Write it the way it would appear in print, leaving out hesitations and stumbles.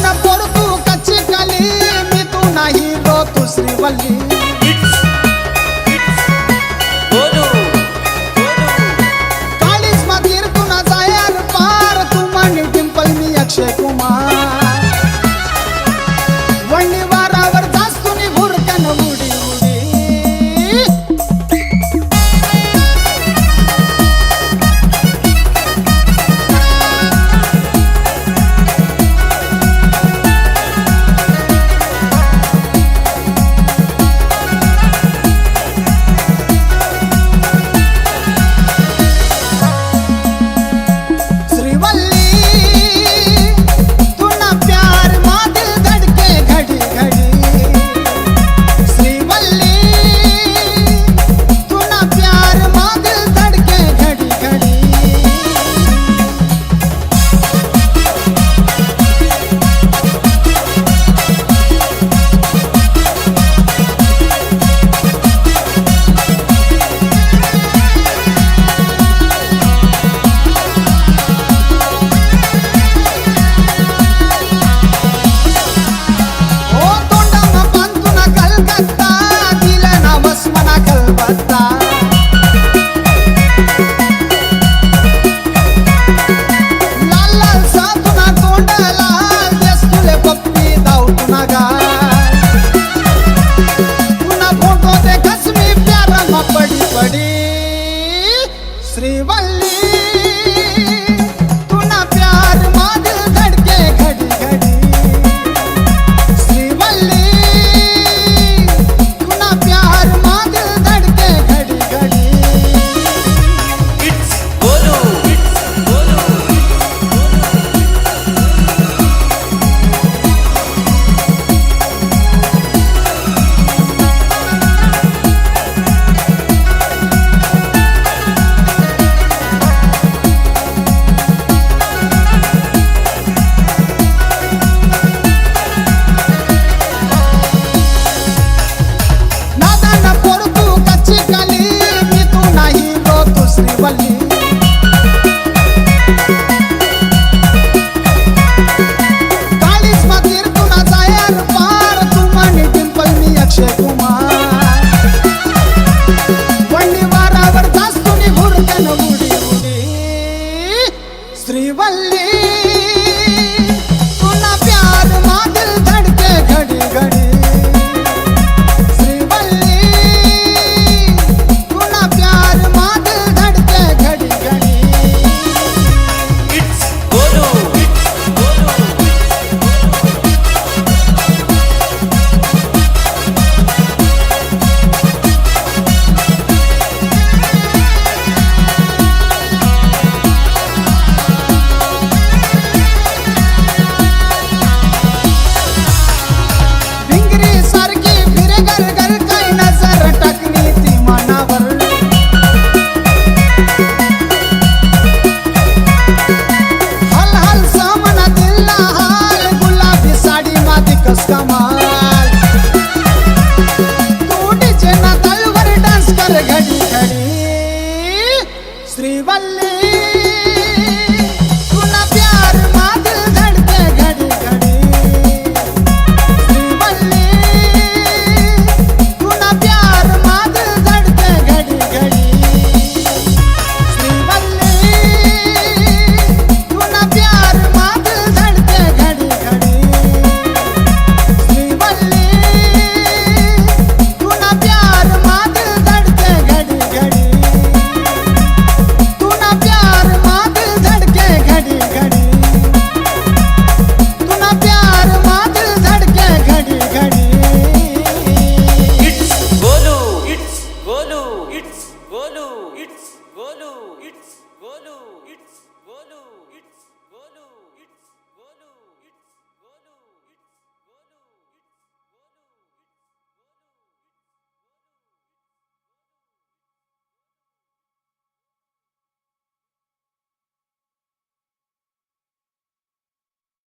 नादान पोर तू कच्ची कली मी तू नाही रो तू श्रीवल्ली अक्षय कुमार वंडी वारावर जास तुम्ही भुरकन उडी उडी श्रीवल्ली श्रीवल्ली तूना प्यार मां दिल धड़के घड़ी घड़ी श्रीवल्ली तूना प्यार मां दिल धड़के घड़ी घड़ी इट्स बोलो श्रीवल्ली काळीच मातीर तुला जायर पार तू म्हणे डिंपल मी अक्षय कुमार वंडी वारावर जास तुम्ही भुरकन उडी उडी श्रीवल्ली तुला प्यार मां दिल धड़के घड़ी घड़ी कमाल तू डीजे ना तलवर डांस कर घड़ी घड़ी श्रीवल्ली तूना प्यार मां दिल धड़के घड़ी घड़ी श्रीवल्ली तूना प्यार मां दिल धड़के घड़ी घड़ी श्रीवल्ली तूना प्यार मां दिल धड़के घड़ी घड़ी it's Golu.